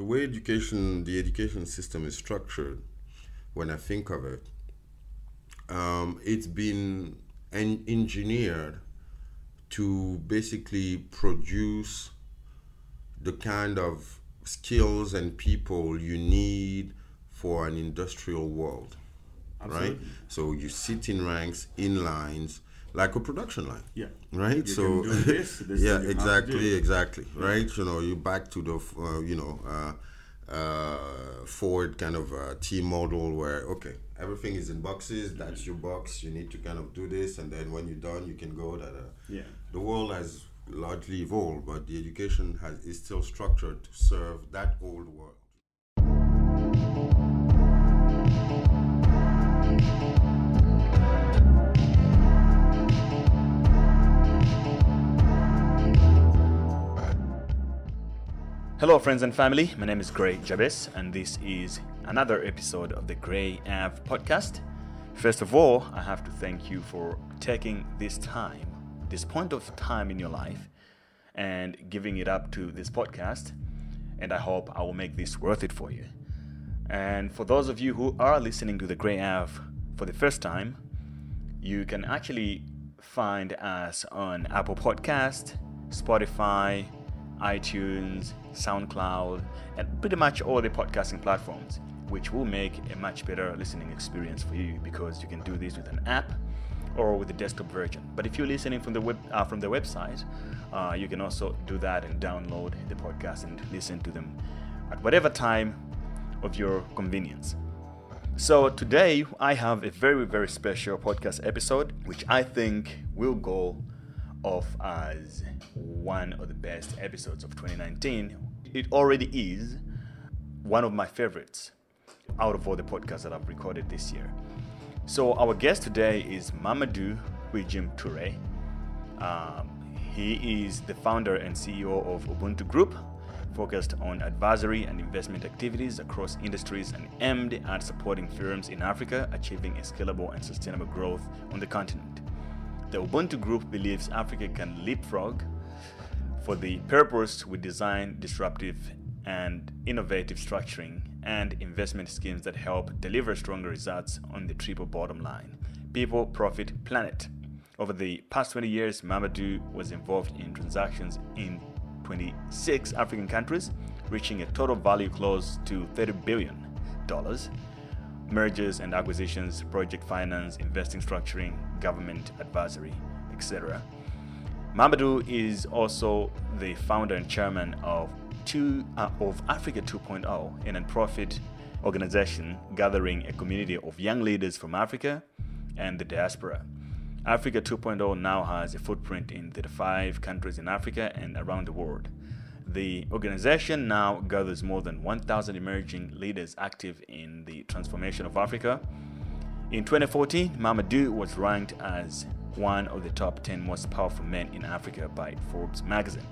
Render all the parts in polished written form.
the way the education system is structured, when I think of it, it's been engineered to basically produce the kind of skills and people you need for an industrial world. Absolutely. Right? So you sit in ranks, in lines, like a production line. Yeah. Right? You so can do this yeah, exactly. Yeah. Right? You back to the Ford kind of T model where everything is in boxes. That's your box. You need to kind of do this, and then when you're done, you can go. Yeah. The world has largely evolved, but the education is still structured to serve that old world. Hello friends and family, my name is Gray Jabez and this is another episode of the Gray Av podcast. First of all, I have to thank you for taking this point of time in your life and giving it up to this podcast, and I hope I will make this worth it for you. And for those of you who are listening to the Gray Av for the first time, you can actually find us on Apple Podcast, Spotify, iTunes, SoundCloud, and pretty much all the podcasting platforms, which will make a much better listening experience for you because you can do this with an app or with the desktop version. But if you're listening from the website, you can also do that and download the podcast and listen to them at whatever time of your convenience. So today I have a very, very special podcast episode, which I think will go off as one of the best episodes of 2019. It already is one of my favorites out of all the podcasts that I've recorded this year. So our guest today is Mamadou Toure. He is the founder and CEO of Ubuntu Group, focused on advisory and investment activities across industries and aimed at supporting firms in Africa achieving a scalable and sustainable growth on the continent. The Ubuntu Group believes Africa can leapfrog. For the purpose, we design disruptive and innovative structuring and investment schemes that help deliver stronger results on the triple bottom line: people, profit, planet. Over the past 20 years, Mamadou was involved in transactions in 26 African countries, reaching a total value close to $30 billion. Mergers and acquisitions, project finance, investing structuring, government advisory, etc. Mamadou is also the founder and chairman of Africa 2.0, a non-profit organization gathering a community of young leaders from Africa and the diaspora. Africa 2.0 now has a footprint in 35 countries in Africa and around the world. The organization now gathers more than 1,000 emerging leaders active in the transformation of Africa. In 2014, Mamadou was ranked as one of the top 10 most powerful men in Africa by Forbes magazine.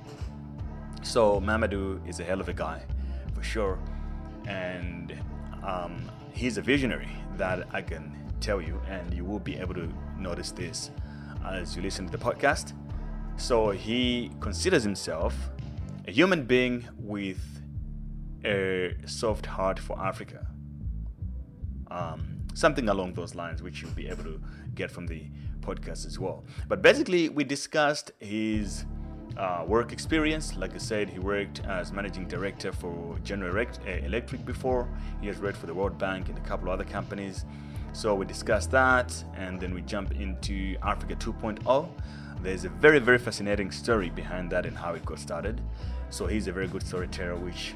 So Mamadou is a hell of a guy, for sure. And he's a visionary, that I can tell you, and you will be able to notice this as you listen to the podcast. So he considers himself a human being with a soft heart for Africa. Something along those lines, which you'll be able to get from the podcast as well. But basically, we discussed his work experience. Like I said, he worked as managing director for General Electric before. He has worked for the World Bank and a couple other companies. So we discussed that, and then we jump into Africa 2.0. There's a very, very fascinating story behind that and how it got started. So he's a very good storyteller, which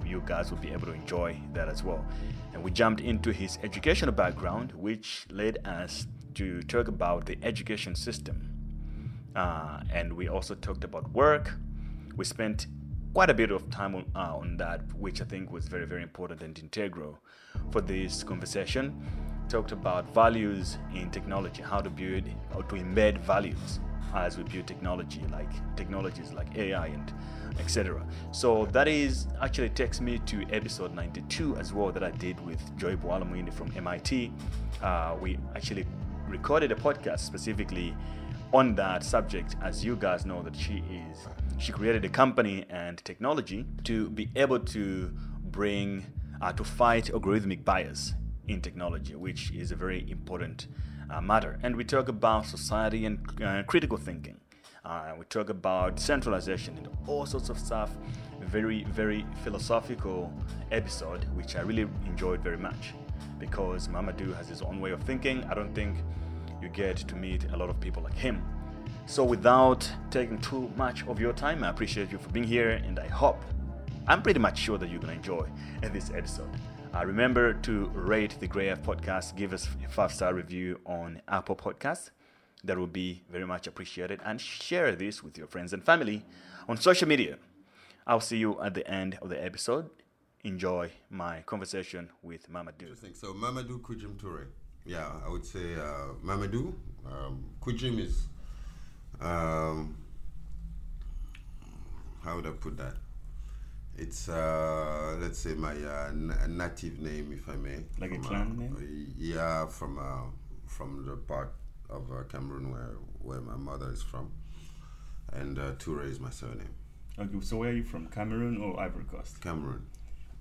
you guys will be able to enjoy that as well. And we jumped into his educational background, which led us to talk about the education system. And we also talked about work. We spent quite a bit of time on that, which I think was very, very important and integral for this conversation. Talked about values in technology, how to build or to embed values as we build technologies like AI and etc. So that is actually takes me to episode 92 as well, that I did with Joy Bwalamwini from MIT. We actually recorded a podcast specifically on that subject, as you guys know that she is she created a company and technology to be able to bring to fight algorithmic bias in technology, which is a very important matter. And we talk about society and critical thinking. We talk about centralization and all sorts of stuff. Very, very philosophical episode, which I really enjoyed very much, because Mamadou has his own way of thinking. I don't think you get to meet a lot of people like him. So without taking too much of your time, I appreciate you for being here, and I'm pretty much sure that you're going to enjoy this episode. Remember to rate the Grey F podcast, give us a 5-star review on Apple Podcasts. That would be very much appreciated, and share this with your friends and family on social media. I'll see you at the end of the episode. Enjoy my conversation with Mamadou. Interesting. So Mamadou Toure. Yeah, I would say Mamadou. Kujim is, how would I put that? It's, let's say, my native name, if I may. Like a clan name? Yeah, from the part of Cameroon where my mother is from. And Toure is my surname. Okay, so where are you from? Cameroon or Ivory Coast? Cameroon.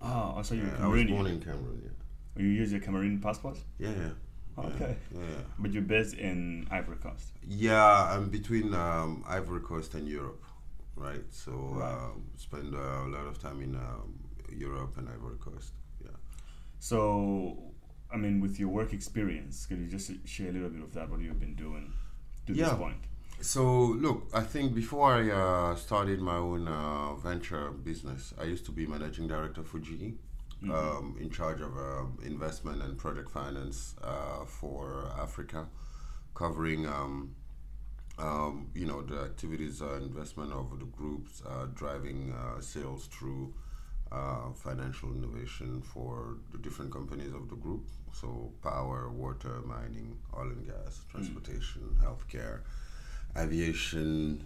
Oh, so you're Cameroonian. I was born in Cameroon, yeah. You use your Cameroon passport? Yeah. Okay. Yeah. But you're based in Ivory Coast? Yeah, I'm between Ivory Coast and Europe, right? So spend a lot of time in Europe and Ivory Coast, yeah. So, I mean, with your work experience, could you just share a little bit of that, what you've been doing to this point? So, look, I think before I started my own venture business, I used to be managing director for GE, in charge of investment and project finance for Africa, covering, the activities, investment of the groups, driving sales through financial innovation for the different companies of the group. So, power, water, mining, oil and gas, transportation, healthcare, aviation,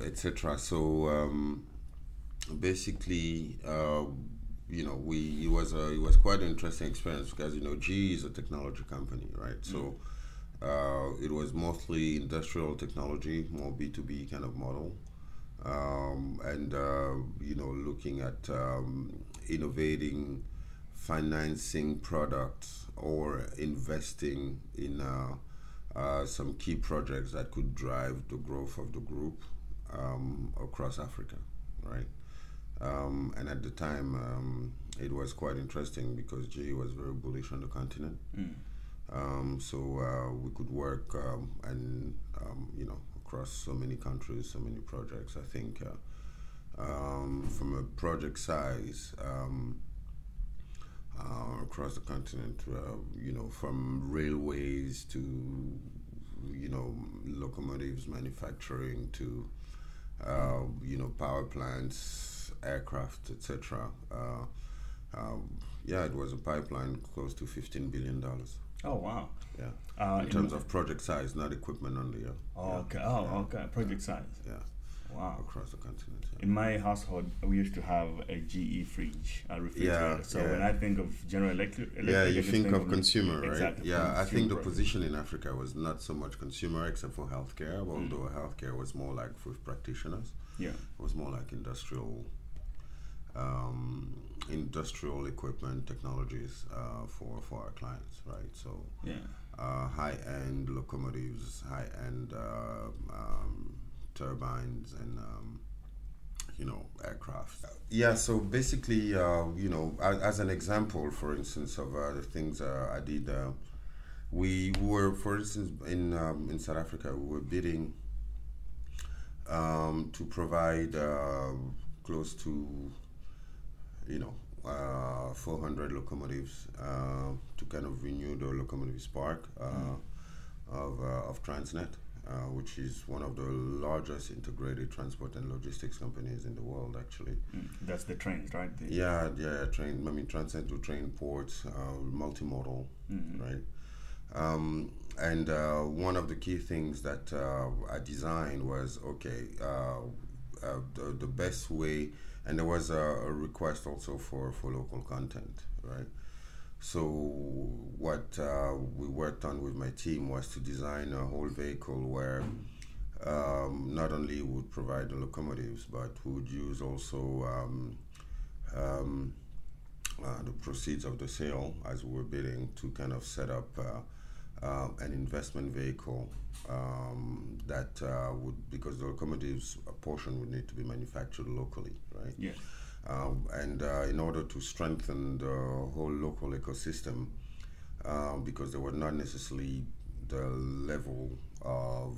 etc. So basically, it was quite an interesting experience because GE is a technology company, right? So it was mostly industrial technology, more B2B kind of model, and looking at innovating, financing products or investing in some key projects that could drive the growth of the group across Africa, right? And at the time, it was quite interesting because GE was very bullish on the continent. So we could work across so many countries, so many projects. I think from a project size, across the continent, from railways to, locomotives manufacturing to, power plants, aircraft, etc. It was a pipeline close to $15 billion. Oh, wow. Yeah. In terms of project size, not equipment only. Yeah. Oh, okay. Okay. Project size. Yeah. Wow. Across the continent. Yeah. In my household, we used to have a GE fridge, a refrigerator. So when I think of General Electric, you think of consumer, right? Exactly. Yeah, I think the position in Africa was not so much consumer except for healthcare, although healthcare was more like with practitioners. Yeah. It was more like industrial equipment technologies for our clients, right? So high-end locomotives, high-end turbines, and aircraft. Yeah, so basically, as an example, for instance, of the things I did, we were, for instance, in South Africa, we were bidding to provide close to 400 locomotives to kind of renew the locomotive park of Transnet, which is one of the largest integrated transport and logistics companies in the world, actually. That's the trains, right? Train. I mean, Transnet to train ports, multimodal, right? And one of the key things that I designed was, the best way, and there was a request also for local content, right? So what we worked on with my team was to design a whole vehicle where not only would provide the locomotives, but would use also the proceeds of the sale as we were bidding to kind of set up an investment vehicle that would, because the locomotives, a portion would need to be manufactured locally, right? Yes. And in order to strengthen the whole local ecosystem, because there were not necessarily the level of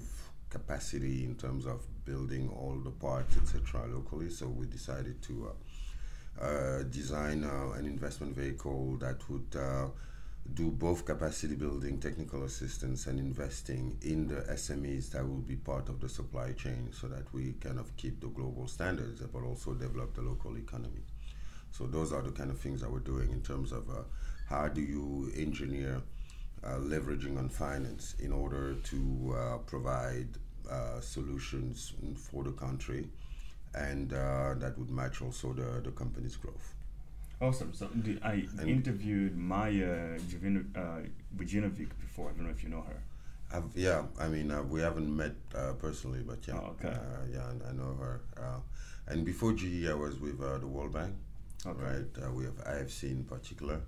capacity in terms of building all the parts, etc., locally. So we decided to design an investment vehicle that would do both capacity building, technical assistance, and investing in the SMEs that will be part of the supply chain, so that we kind of keep the global standards, but also develop the local economy. So those are the kind of things that we're doing in terms of how do you engineer leveraging on finance in order to provide solutions for the country, and that would match also the company's growth. Awesome. So I interviewed Maya Vujinovic before. I don't know if you know her. Yeah, I mean, we haven't met personally, but yeah. Oh, okay. Yeah, I know her. And before GE, I was with the World Bank, Okay. right? We have IFC in particular.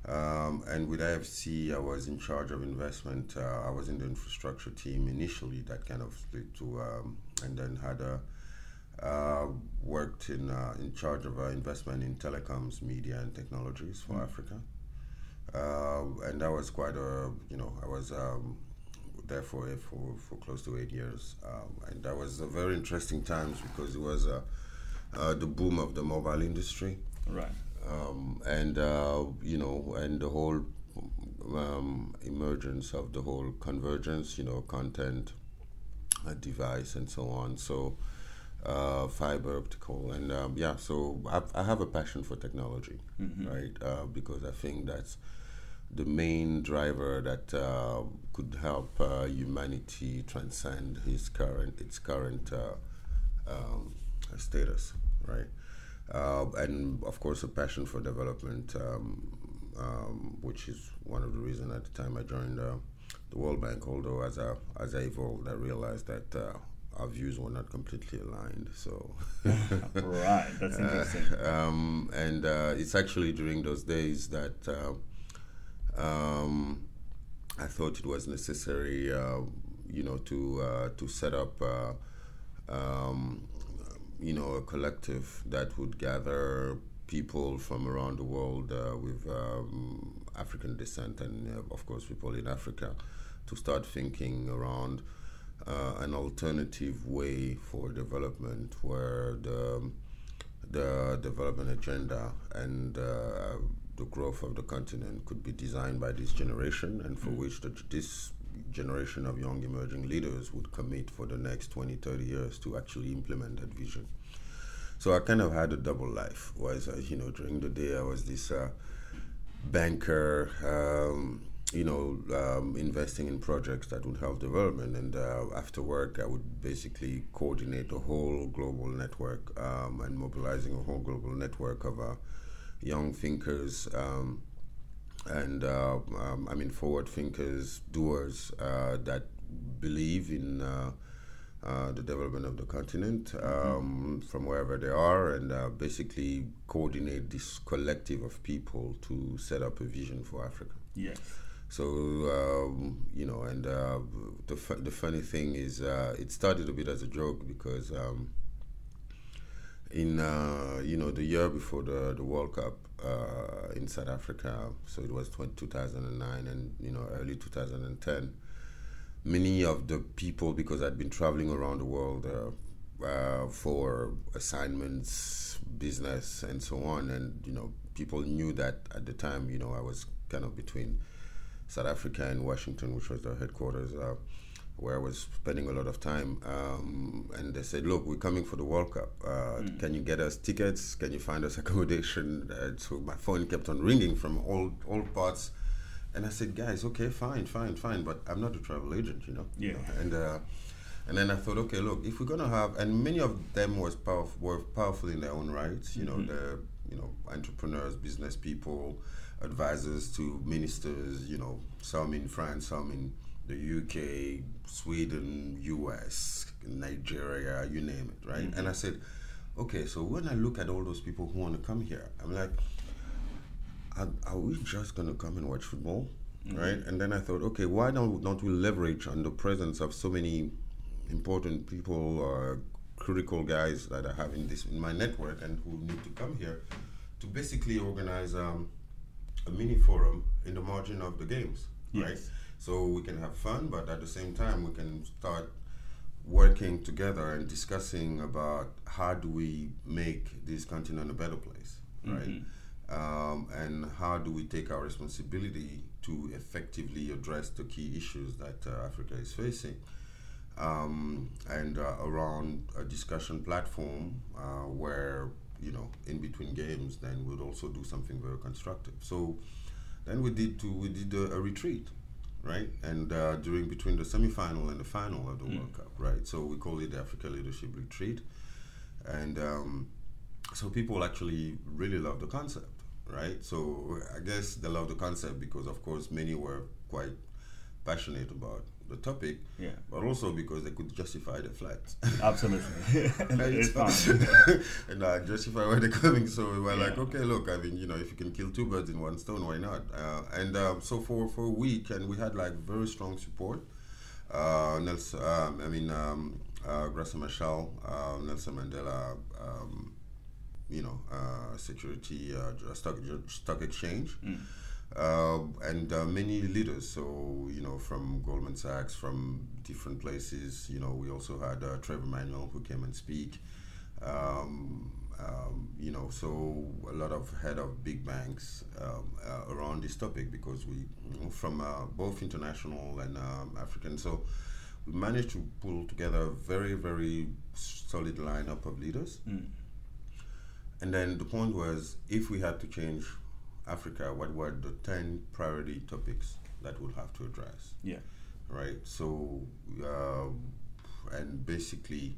And with IFC, I was in charge of investment. I was in the infrastructure team initially, that kind of split to, and then had worked in charge of investment in telecoms, media, and technologies for Africa. And that was quite a, I was there for close to 8 years. And that was a very interesting times, because it was the boom of the mobile industry. Right. And and the whole emergence of the whole convergence, content, device, and so on. So fiber optical, and so I have a passion for technology, right? Because I think that's the main driver that could help humanity transcend its current status, right? And of course, a passion for development, which is one of the reasons at the time I joined the World Bank. Although as I evolved, I realized that our views were not completely aligned. So, right, that's interesting. And it's actually during those days that I thought it was necessary, to set up. A collective that would gather people from around the world with African descent, and of course people in Africa, to start thinking around an alternative way for development, where the development agenda and the growth of the continent could be designed by this generation, and for which this generation of young emerging leaders would commit for the next 20, 30 years to actually implement that vision. So I kind of had a double life. Was during the day I was this banker, investing in projects that would help development, and after work I would basically coordinate a whole global network and mobilizing a whole global network of young thinkers. Forward thinkers, doers that believe in the development of the continent from wherever they are, and basically coordinate this collective of people to set up a vision for Africa. Yes. So, the funny thing is, it started a bit as a joke, because in the year before the World Cup in South Africa, so it was 2009 and early 2010, many of the people, because I'd been traveling around the world for assignments, business, and so on, and people knew that at the time I was kind of between South Africa and Washington, which was the headquarters, where I was spending a lot of time, and they said, look, we're coming for the World Cup. Can you get us tickets? Can you find us accommodation? So my phone kept on ringing from all parts. And I said, guys, okay, fine, but I'm not a travel agent, Yeah. And then I thought, okay, look, if we're going to have, and many of them were powerful in their own rights, they're, entrepreneurs, business people, advisors to ministers, some in France, some in the UK, Sweden, US, Nigeria, you name it, right? And I said, okay, so when I look at all those people who want to come here, I'm like, are we just going to come and watch football, right? And then I thought, okay, why don't we leverage on the presence of so many important people or critical guys that I have in my network and who need to come here to basically organize a mini forum in the margin of the games, right? So we can have fun, but at the same time we can start working together and discussing about how do we make this continent a better place, right? And how do we take our responsibility to effectively address the key issues that Africa is facing, and around a discussion platform where, you know, in between games, then we'd also do something very constructive. So then we did a retreat, right? And between the semi-final and the final of the World Cup, right? So we call it the Africa Leadership Retreat, and so people actually really love the concept, right? So I guess they love the concept because, of course, many were quite passionate about the topic, but also because they could justify their flights. Absolutely. It's fun. And justify where they're coming. So we were like, okay, look, I mean, you know, if you can kill two birds in one stone, why not? So for a week, and we had like very strong support. Grasa Machel, Nelson Mandela, security, stock exchange. And many leaders, so, you know, from Goldman Sachs, from different places. You know, we also had Trevor Manuel who came and speak. You know, so a lot of head of big banks around this topic, because we, you know, from both international and African. So we managed to pull together a very, very solid lineup of leaders. And then the point was, if we had to change Africa, what were the 10 priority topics that we'll have to address? Right. So, and basically,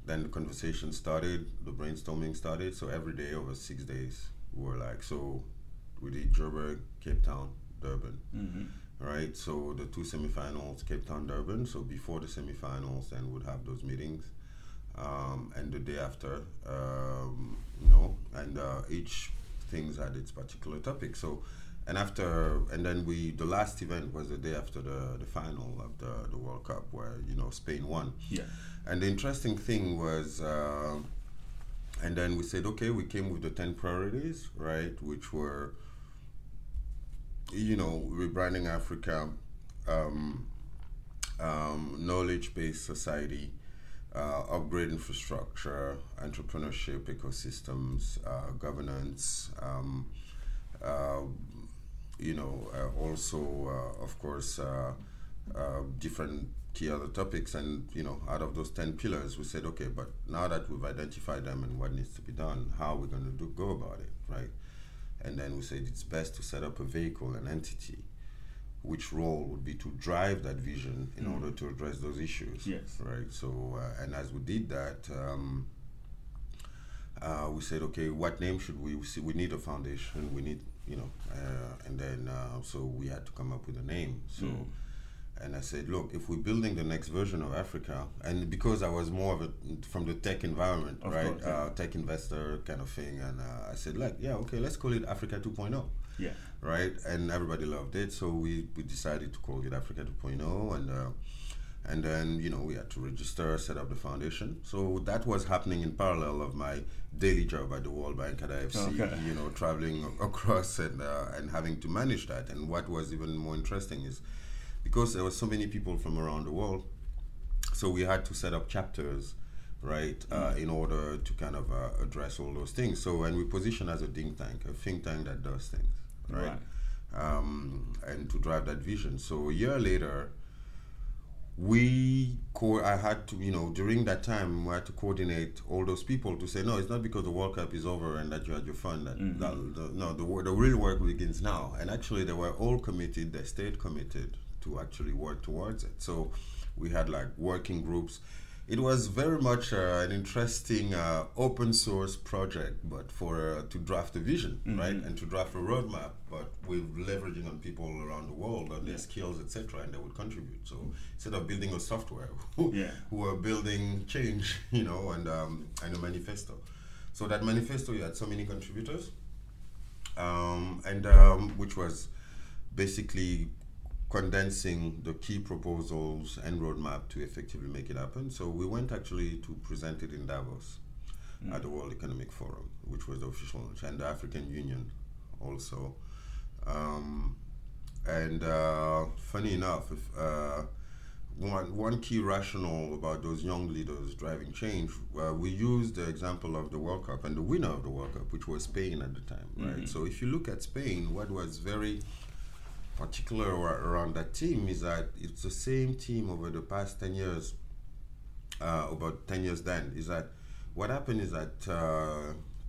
then the conversation started, the brainstorming started. So every day over 6 days, we were like, so we did Joburg, Cape Town, Durban. Right. So the two semifinals, Cape Town, Durban. So before the semifinals, then we'd have those meetings, and the day after, each things had its particular topic. So, and then the last event was the day after the final of the World Cup, where, you know, Spain won. And the interesting thing was, and then we said, okay, we came with the 10 priorities, right, which were, you know, rebranding Africa, knowledge-based society, upgrade infrastructure, entrepreneurship ecosystems, governance, also, of course, different key other topics. And, you know, out of those 10 pillars, we said, okay, but now that we've identified them and what needs to be done, how are we going to go about it, right? And then we said it's best to set up a vehicle, an entity, which role would be to drive that vision in order to address those issues. Right. So, and as we did that, we said, okay, what name should we see? We need a foundation. We need, you know, and then so we had to come up with a name. So, and I said, look, if we're building the next version of Africa, and because I was more of from the tech environment, of right, course, tech investor kind of thing, and I said, like, yeah, okay, let's call it Africa 2.0. Right, and everybody loved it, so we decided to call it Africa 2.0, and then, you know, we had to register, set up the foundation. So that was happening in parallel of my daily job at the World Bank at IFC, you know, traveling across and having to manage that. And what was even more interesting is, because there were so many people from around the world, so we had to set up chapters, right, in order to kind of address all those things. So, and we position as a think tank that does things. Right. And to drive that vision. So a year later, I had to, you know, during that time, we had to coordinate all those people to say, no, it's not because the World Cup is over and that you had your fun. The real work begins now. And actually, they were all committed, they stayed committed to actually work towards it. So we had like working groups. It was very much an interesting open source project, but for to draft a vision, right, and to draft a roadmap, but with leveraging on people around the world and their skills, etc., and they would contribute. So instead of building a software, who were building change, you know, and a manifesto. So that manifesto, you had so many contributors, which was basically condensing the key proposals and roadmap to effectively make it happen. So we went actually to present it in Davos at the World Economic Forum, which was the official launch, and the African Union also. Funny enough, one key rationale about those young leaders driving change, we used the example of the World Cup and the winner of the World Cup, which was Spain at the time, right? So if you look at Spain, what was very particular around that team is that it's the same team over the past 10 years, about 10 years then, is that what happened is that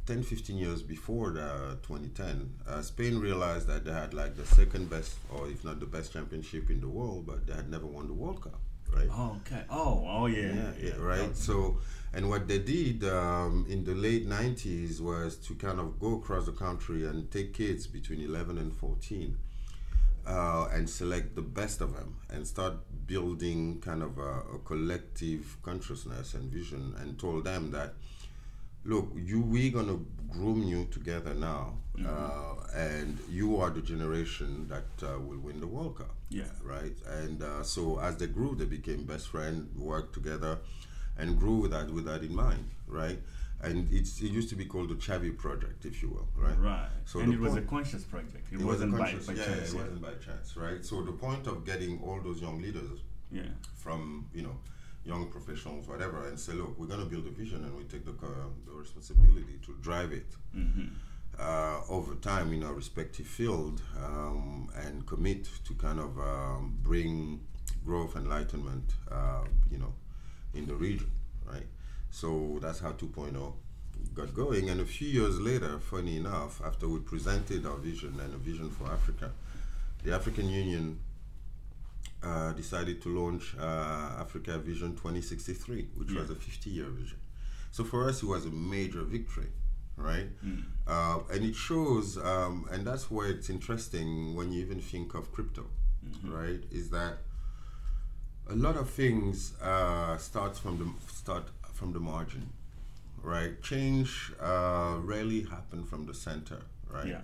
10, 15 years before the 2010, Spain realized that they had like the second best, or if not the best championship in the world, but they had never won the World Cup, right? Oh, okay. Oh, yeah. Yeah, right. So, and what they did in the late 90s was to kind of go across the country and take kids between 11 and 14 and select the best of them and start building kind of a collective consciousness and vision, and told them that, look, we're going to groom you together now, and you are the generation that will win the World Cup. Yeah. Right? And so as they grew, they became best friends, worked together, and grew with that in mind, right? And it used to be called the Chavi Project, if you will, right? Right. So and it was a conscious project. It wasn't by chance. It wasn't by chance, right? So the point of getting all those young leaders from, you know, young professionals, whatever, and say, look, we're going to build a vision, and we take the responsibility to drive it over time in our respective field, and commit to kind of bring growth, enlightenment, you know, in the region, right? So that's how 2.0 got going. And a few years later, funny enough, after we presented our vision and a vision for Africa, the African Union decided to launch Africa Vision 2063, which was a 50-year vision. So for us, it was a major victory, right? And it shows, and that's where it's interesting when you even think of crypto, right? Is that a lot of things start from the margin, right? Change rarely happen from the center, right? Yeah.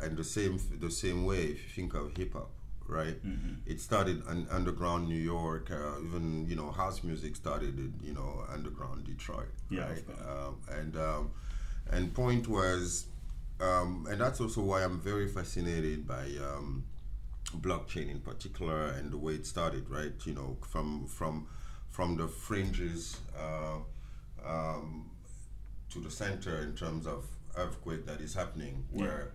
And the same way, if you think of hip hop, right? It started in underground New York. Even, you know, house music started in, you know, underground Detroit, right? And point was, and that's also why I'm very fascinated by blockchain in particular, and the way it started, right? You know, from the fringes to the center in terms of earthquake that is happening, where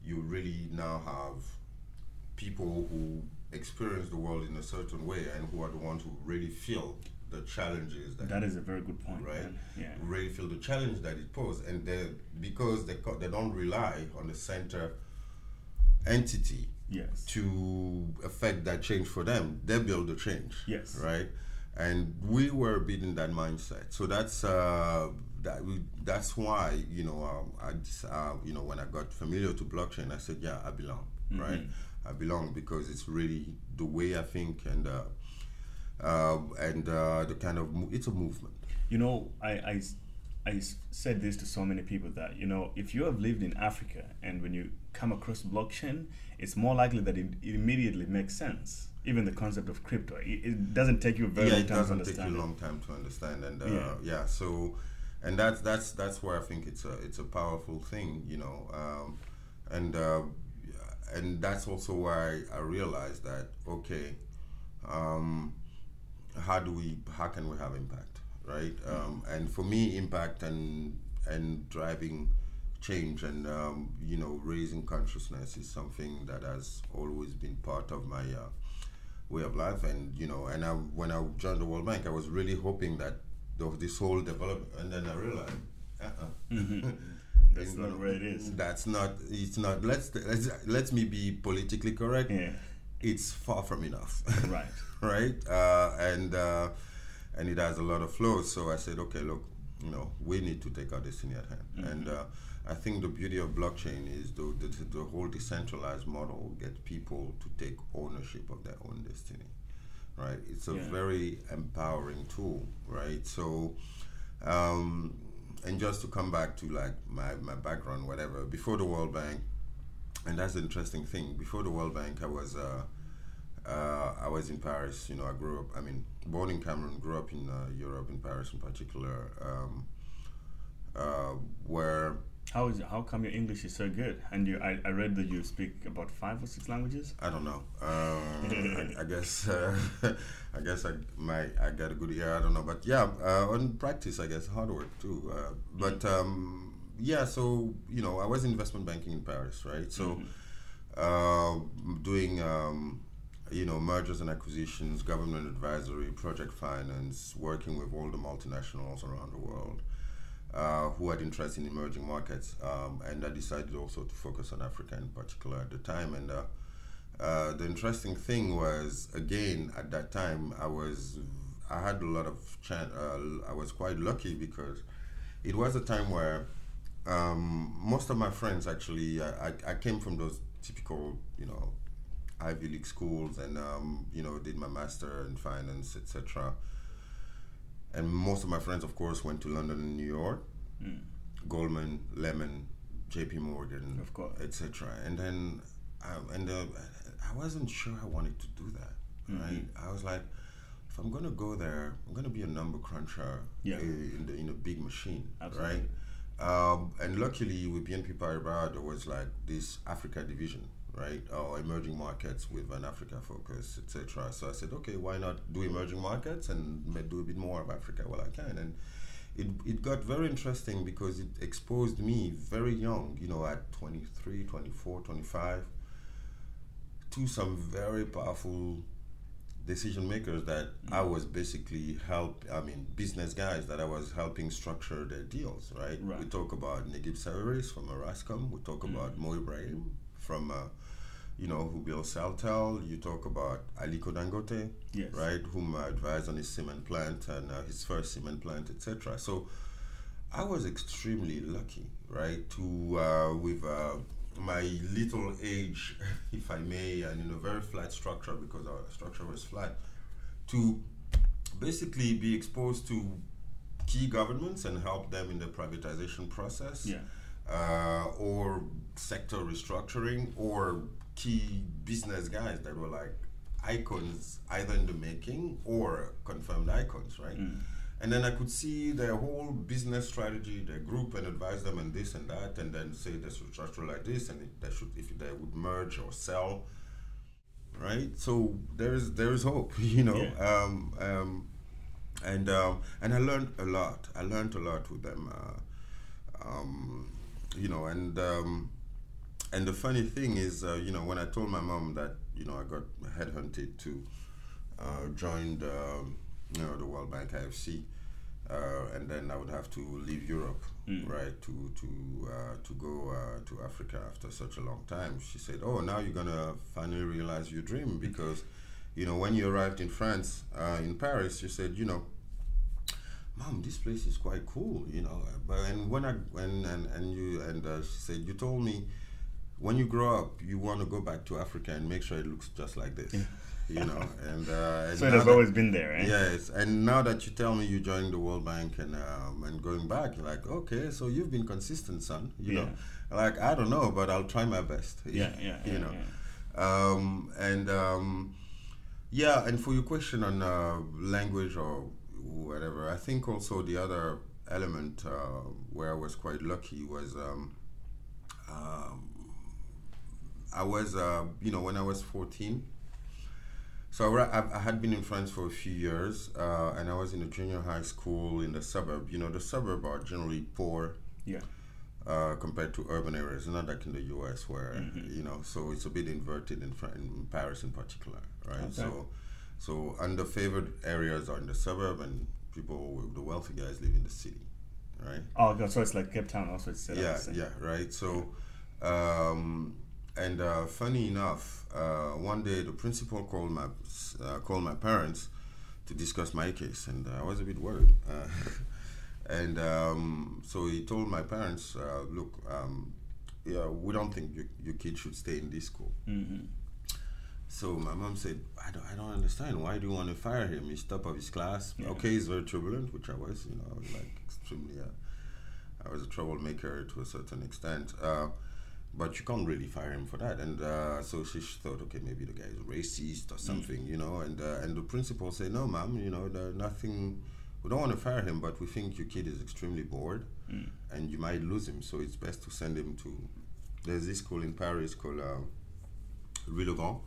you really now have people who experience the world in a certain way, and who are the ones who really feel the challenges. That is a very good point, right? Man. Yeah. Who really feel the challenge that it poses, and because they don't rely on the center entity to affect that change for them, they build the change. Yes. Right? And we were beating that mindset. So that's why, you know, you know, when I got familiar to blockchain, I said, yeah, I belong, right? I belong, because it's really the way I think, and the kind of it's a movement. You know, I said this to so many people that, you know, if you have lived in Africa and when you come across blockchain, it's more likely that it immediately makes sense. Even the concept of crypto, it doesn't take you a very long time to understand. It doesn't take you a long time to understand, and so, and that's where I think it's a powerful thing, you know, and that's also why I realized that, okay, how can we have impact, right? And for me, impact and driving change and you know, raising consciousness is something that has always been part of my way of life. And you know, and when I joined the World Bank, I was really hoping that this whole development, and then I realized that's not where it is. That's not. It's not. Let me be politically correct. Yeah. It's far from enough. Right. Right. and it has a lot of flows. So I said, okay, look, we need to take our destiny at hand. And I think the beauty of blockchain is the whole decentralized model gets people to take ownership of their own destiny, right? It's a very empowering tool, right? So, and just to come back to like my background, whatever, before the World Bank, and that's the interesting thing, before the World Bank, I was in Paris. I grew up, born in Cameroon, grew up in Europe, in Paris in particular, where... How come your English is so good? And I read that you speak about 5 or 6 languages. I don't know. I guess I got a good ear. I don't know, but yeah, on practice, I guess hard work too. So I was in investment banking in Paris, right? So doing mergers and acquisitions, government advisory, project finance, working with all the multinationals around the world. Who had interest in emerging markets, and I decided also to focus on Africa in particular at the time. And the interesting thing was, again, at that time, I had a lot of I was quite lucky because it was a time where most of my friends actually, I came from those typical, Ivy League schools, and did my master in finance, etc. And most of my friends, of course, went to London and New York, Goldman, Lehman, JP Morgan, of course, etc. And then, I wasn't sure I wanted to do that. Right? I was like, if I'm going to go there, I'm going to be a number cruncher in a big machine, absolutely, right? And luckily, with BNP Paribas, there was like this Africa division, right? Or emerging markets with an Africa focus, etc. So I said, okay, why not do emerging markets and do a bit more of Africa while I can? And it got very interesting because it exposed me very young, at 23, 24, 25, to some very powerful decision makers that I was basically business guys that I was helping structure their deals, right? We talk about Negib Sawiris from Erascom, we talk about Mo Ibrahim from who built Celtel. You talk about Aliko Dangote, right, whom I advised on his cement plant and his first cement plant, etc. So I was extremely lucky, right, to with my little age, if I may, and in a very flat structure, because our structure was flat, to basically be exposed to key governments and help them in the privatization process, or sector restructuring, or key business guys that were like icons either in the making or confirmed icons, right? And then I could see their whole business strategy, their group, and advise them on this and that, and then say they should structure like this, and if they would merge or sell, right? So there is hope, and I learned a lot. I learned a lot with them, and the funny thing is, when I told my mom that, I got headhunted to join the World Bank IFC, and then I would have to leave Europe, right, to go to Africa after such a long time. She said, "Oh, now you're gonna finally realize your dream," because, when you arrived in France, in Paris, you said, "Mom, this place is quite cool," But she said, "You told me, when you grow up, you want to go back to Africa and make sure it looks just like this." And so it has always been there, eh? Yes, and now that you tell me you're joining the World Bank and going back, you're like, okay, so you've been consistent, son. You know, like, I don't know, but I'll try my best. And for your question on language or whatever, I think also the other element where I was quite lucky was I was, when I was 14. So I had been in France for a few years, and I was in a junior high school in the suburb. The suburb are generally poor, compared to urban areas. Not like in the U.S. where so it's a bit inverted in Paris in particular, right? Okay. So underfavored areas are in the suburb, and the wealthy guys live in the city, right? Oh, so it's like Cape Town also. It's set up the same. Right. So. Funny enough, one day the principal called my parents to discuss my case, and I was a bit worried. And so he told my parents, look, yeah, we don't think your kid should stay in this school. Mm-hmm. So my mom said, I don't understand. Why do you want to fire him? He's top of his class. Yeah. Okay, he's very turbulent, which I was. I was like extremely. I was a troublemaker to a certain extent. But you can't really fire him for that. And so she thought, okay, maybe the guy is racist or something, And the principal said, no, ma'am, there's nothing. We don't want to fire him, but we think your kid is extremely bored, and you might lose him. So it's best to send him to. There's this school in Paris called Relevant,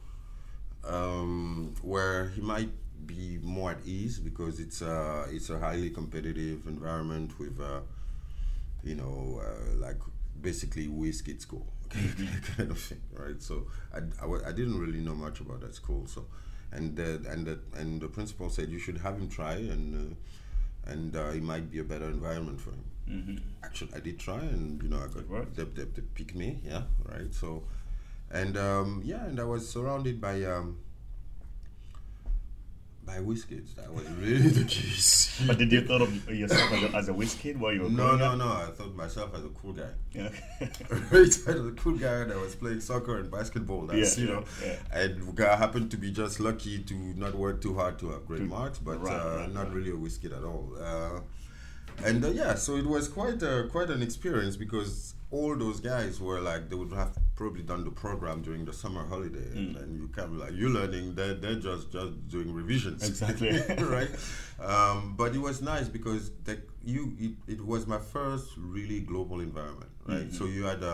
where he might be more at ease because it's a highly competitive environment with, like basically whiskey school kind of thing, right? So I didn't really know much about that school. So and the principal said you should have him try and it might be a better environment for him. Mm-hmm. Actually, I did try, and I got they picked me, yeah, right. So, and and I was surrounded by whiz-kids. That was really the case. But did you thought of yourself as a whiz-kid while you were growing up? No. I thought myself as a cool guy. Yeah. Right, as a cool guy that was playing soccer and basketball. That's and I happened to be just lucky to not work too hard to have great marks, but not really a whiz-kid at all. So it was quite an experience because all those guys were like, they would have probably done the program during the summer holiday, and you kind of like, you're learning, they're just doing revisions. Exactly. Right? But it was nice because it was my first really global environment, right? Mm-hmm. So you had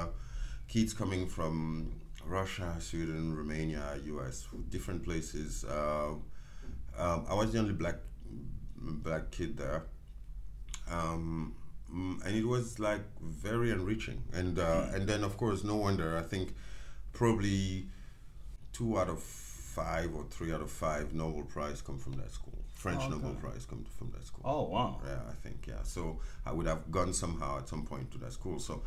kids coming from Russia, Sweden, Romania, US, different places. I was the only black kid there. And it was like very enriching, and then of course no wonder, I think probably 2 out of 5 or 3 out of 5 Nobel Prize come from that school. French Nobel Prize come from that school. Oh wow. Yeah, I think, yeah. So I would have gone somehow at some point to that school. So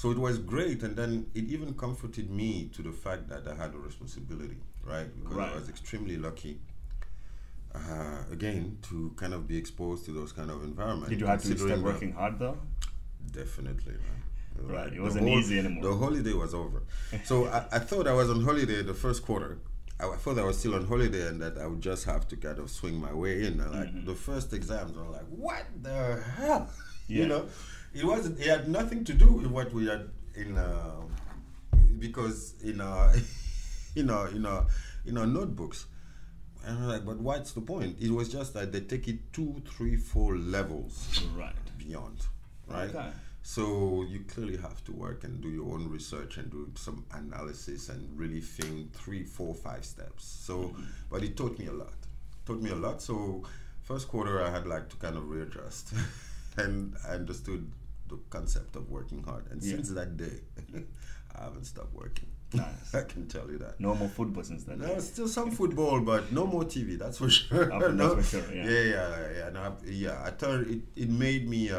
it was great, and then it even comforted me to the fact that I had a responsibility, right? Because I was extremely lucky. Again, to kind of be exposed to those kind of environments. Did you have to start working hard though? Definitely, man. Right, it wasn't easy anymore. The holiday was over. So I thought I was on holiday the first quarter. I thought I was still on holiday and that I would just have to kind of swing my way in. And like the first exams, I was like, what the hell? Yeah. It had nothing to do with what we had because in our notebooks. And I'm like, but what's the point? It was just that they take it 2, 3, 4 levels beyond, right? Okay. So you clearly have to work and do your own research and do some analysis and really think 3, 4, 5 steps. So, but it taught me a lot. So first quarter I had like to kind of readjust, and I understood the concept of working hard. And since that day, I haven't stopped working. Nice. I can tell you that. No more football since then. No, still some football, but no more TV. That's for sure. That's for sure. Yeah. No, I turned it made me.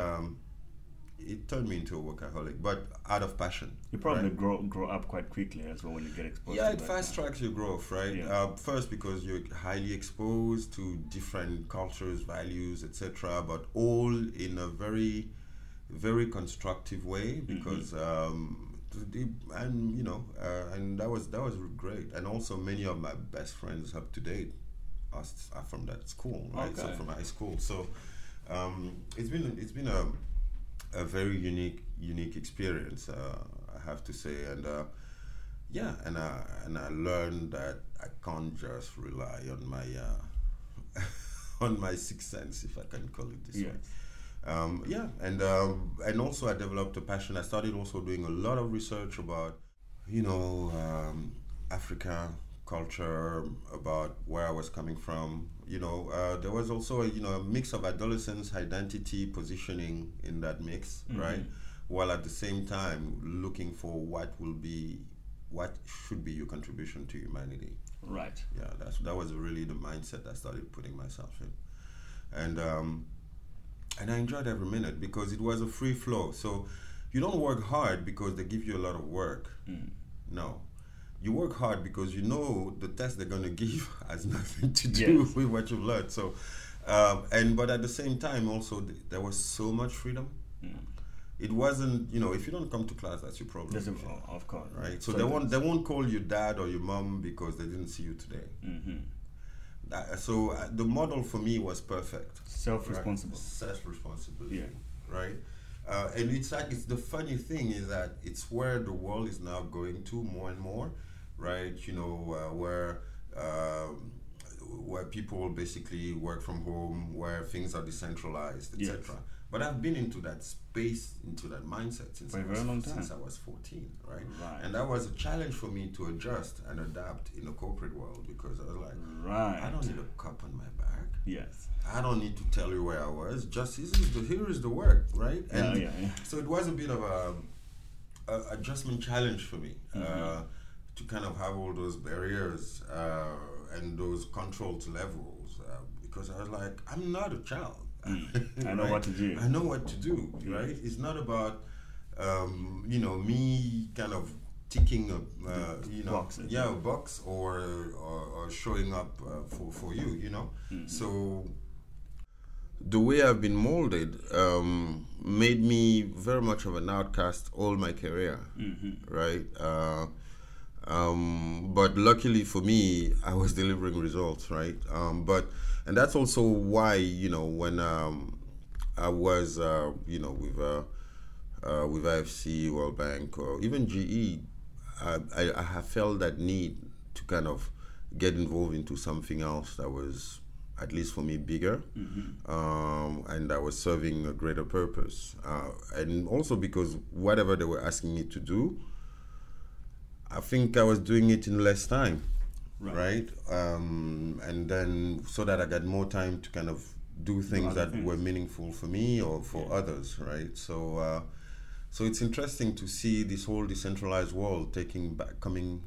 It turned me into a workaholic, but out of passion. You probably grow up quite quickly as well when you get exposed. Yeah, to it fast tracks your growth, right? Yeah. First because you're highly exposed to different cultures, values, etc., but all in a very, very constructive way because. And that was great, and also many of my best friends up to date are from that school, right? So from high school. So it's been a very unique experience, I have to say, and and I learned that I can't just rely on my on my sixth sense, if I can call it this way. And also I developed a passion. I started also doing a lot of research about, Africa culture, about where I was coming from. There was also a mix of adolescence, identity, positioning in that mix, right? While at the same time looking for what should be your contribution to humanity. Right. Yeah, that was really the mindset I started putting myself in, and I enjoyed every minute because it was a free flow. So you don't work hard because they give you a lot of work. No, you work hard because you know the test they're going to give has nothing to do with what you've learned. So, but at the same time, also there was so much freedom. It wasn't, if you don't come to class, that's your problem. Of course, right? So they won't call you dad or your mom because they didn't see you today. So the model for me was perfect. Self-responsible. Right? Self-responsibility. Right. And it's the funny thing is that it's where the world is now going to more and more, right? Where people basically work from home, where things are decentralized, etc. But I've been into that space, into that mindset since I was 14, right? And that was a challenge for me to adjust and adapt in the corporate world because I was like, I don't need a cup on my back. I don't need to tell you where I was. Just here is the work, right? And so it was a bit of a adjustment challenge for me to kind of have all those barriers and those controlled levels because I was like, I'm not a child. I know what to do. I know what to do, right? It's not about me kind of ticking a box or showing up for you, So the way I've been molded made me very much of an outcast all my career, right? But luckily for me, I was delivering results, right? And that's also why, when I was, with IFC, World Bank, or even GE, I have felt that need to kind of get involved into something else that was, at least for me, bigger, and that was serving a greater purpose. And also because whatever they were asking me to do, I think I was doing it in less time. Right. And then so that I got more time to kind of do things that were meaningful for me or for others, right? So it's interesting to see this whole decentralized world coming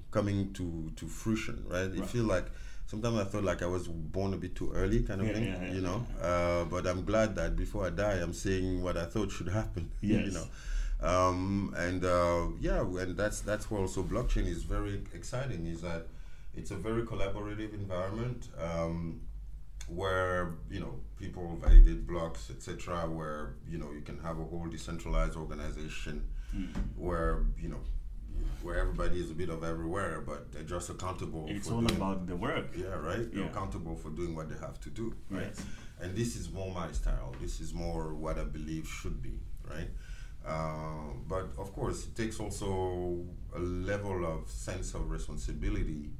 to fruition, right? It feels like sometimes I felt like I was born a bit too early, kind of thing, but I'm glad that before I die, I'm seeing what I thought should happen, and that's where also blockchain is very exciting, is that it's a very collaborative environment where people validate blocks, etc. Where you can have a whole decentralized organization where everybody is a bit of everywhere, but they're just accountable. It's all about the work. They're accountable for doing what they have to do, right? And this is more my style. This is more what I believe should be, right? But of course, it takes also a level of sense of responsibility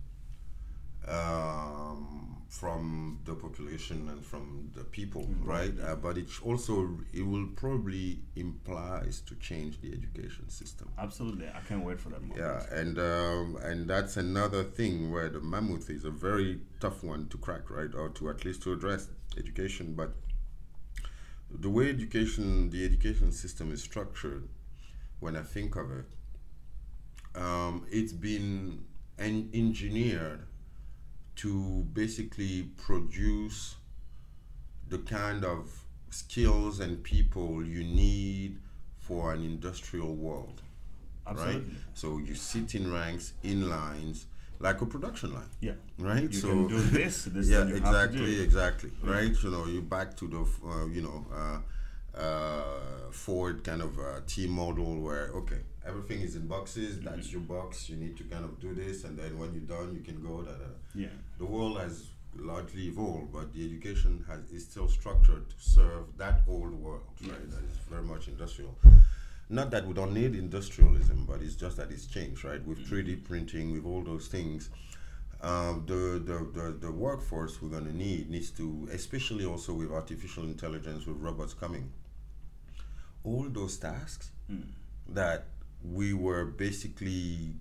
from the population and from the people, right? But it will probably implies to change the education system. Absolutely, I can't wait for that moment. And that's another thing where the mammoth is a very tough one to crack, right? Or to at least to address education. But the way the education system is structured, when I think of it, it's been engineered to basically produce the kind of skills and people you need for an industrial world. Absolutely. Right? So you sit in ranks, in lines, like a production line. Right? You can do this exactly. Right? You back to the Ford kind of team model where everything is in boxes. That's your box. You need to kind of do this, and then when you're done, you can go. The world has largely evolved, but the education is still structured to serve that old world, right? That is very much industrial. Not that we don't need industrialism, but it's just that it's changed, right? With 3D printing, with all those things, the workforce we're going to needs to, especially also with artificial intelligence, with robots coming. All those tasks that we were basically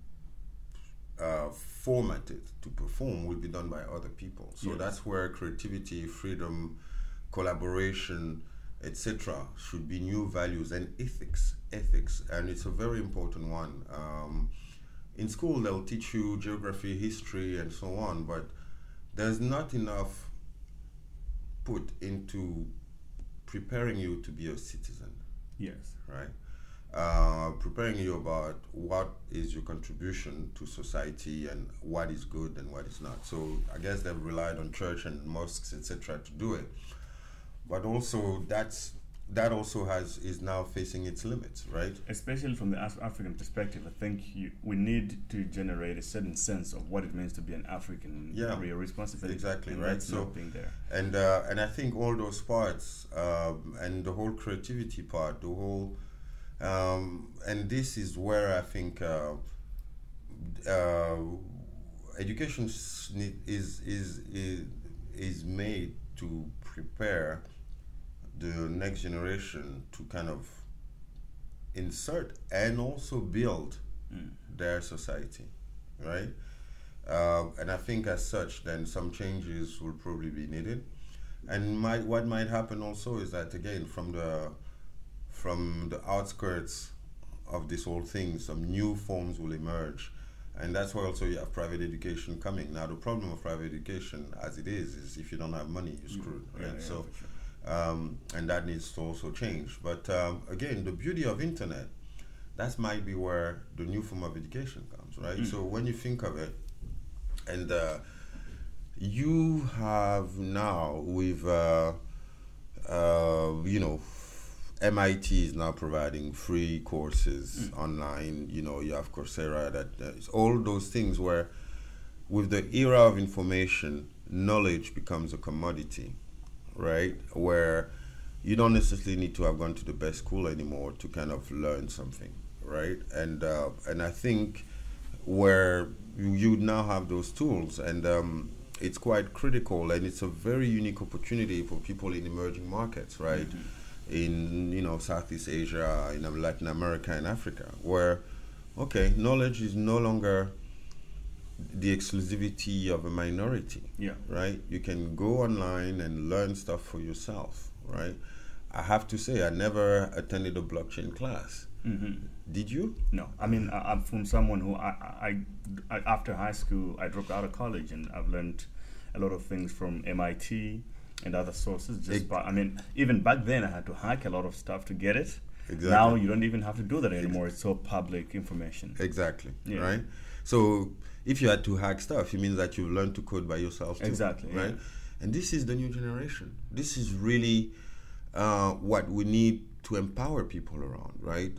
formatted to perform will be done by other people. So that's where creativity, freedom, collaboration, etc. should be new values, and ethics, and it's a very important one. In school, they'll teach you geography, history, and so on, but there's not enough put into preparing you to be a citizen. Yes. Right? preparing you about what is your contribution to society and what is good and what is not. So I guess they've relied on church and mosques, etc., to do it. But also that also is now facing its limits, right? Especially from the African perspective, I think we need to generate a certain sense of what it means to be an African. Yeah, real responsibility. Exactly, and right. That's So not being there. and I think all those parts and the whole creativity part, the whole and this is where I think education is made to prepare the next generation to kind of insert and also build their society, right? And I think as such, then some changes will probably be needed. And what might happen also is that, again, from the outskirts of this whole thing, some new forms will emerge. And that's why also you have private education coming. Now, the problem of private education, as it is if you don't have money, you're screwed, right? Yeah, So, sure. and that needs to also change. But again, the beauty of internet, that might be where the new form of education comes, right? So when you think of it, and you have now with, MIT is now providing free courses online. You have Coursera, that all those things where with the era of information, knowledge becomes a commodity, right? Where you don't necessarily need to have gone to the best school anymore to kind of learn something, right? And I think where you now have those tools, and it's quite critical, and it's a very unique opportunity for people in emerging markets, right? In Southeast Asia, in Latin America, and Africa, where knowledge is no longer the exclusivity of a minority. Yeah. Right? You can go online and learn stuff for yourself, right? I have to say, I never attended a blockchain class. Did you? No. I mean, I'm from someone who I after high school, I dropped out of college, and I've learned a lot of things from MIT and other sources. Even back then, I had to hack a lot of stuff to get it. Exactly. Now you don't even have to do that anymore. It's all public information. Exactly. Yeah. Right? So if you had to hack stuff, it means that you've learned to code by yourself too. Exactly. Right? Yeah. And this is the new generation. This is really what we need to empower people around, right?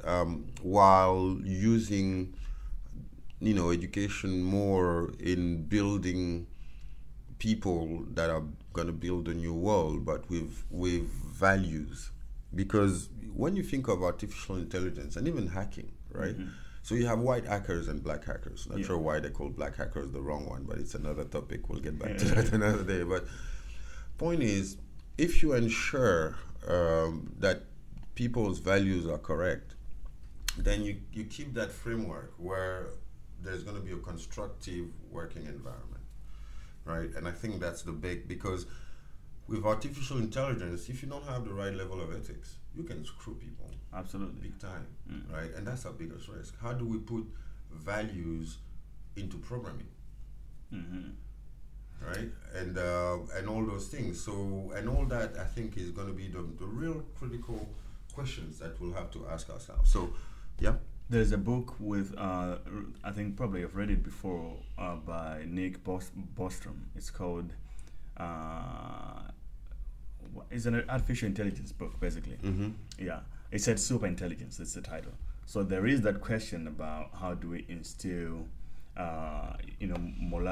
While using, education more in building people that are going to build a new world, but with values. Because when you think of artificial intelligence and even hacking, right? So you have white hackers and black hackers. Not sure why they call black hackers the wrong one, but it's another topic. We'll get back to that another day. But point is, if you ensure that people's values are correct, then you keep that framework where there's going to be a constructive working environment, right? And I think that's the big, because with artificial intelligence, if you don't have the right level of ethics, you can screw people. Absolutely. Big time, right? And that's our biggest risk. How do we put values into programming? Right? And all those things. So, and all that, I think, is going to be the real critical questions that we'll have to ask ourselves. So, yeah. There's a book with, I think probably I've read it before, by Nick Bostrom. It's called, it's an artificial intelligence book, basically. Yeah. It said super intelligence, that's the title. So there is that question about how do we instill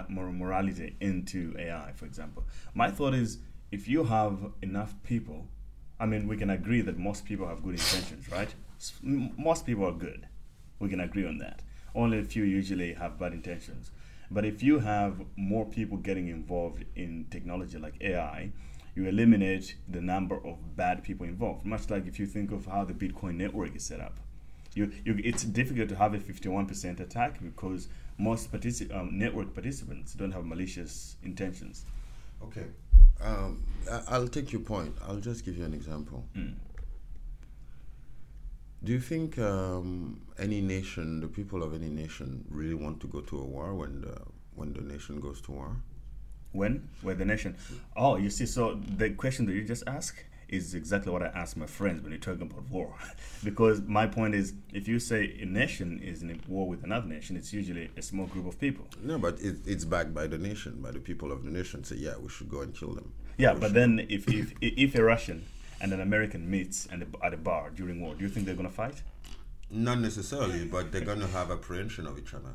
morality into AI, for example. My thought is, if you have enough people, I mean, we can agree that most people have good intentions, right? Most people are good. We can agree on that. Only a few usually have bad intentions. But if you have more people getting involved in technology like AI, you eliminate the number of bad people involved. Much like if you think of how the Bitcoin network is set up. It's difficult to have a 51% attack because most network participants don't have malicious intentions. Okay. I'll take your point. I'll just give you an example. Do you think any nation, the people of any nation, really want to go to a war when the nation goes to war? Where the nation? Oh, you see, so the question that you just asked is exactly what I ask my friends when you're talking about war. Because my point is, if you say a nation is in a war with another nation, it's usually a small group of people. No, but it's backed by the nation, by the people of the nation. Say, yeah, we should go and kill them. Yeah, but then if a Russian and an American meets at a bar during war, do you think they're going to fight? Not necessarily, but they're going to have apprehension of each other.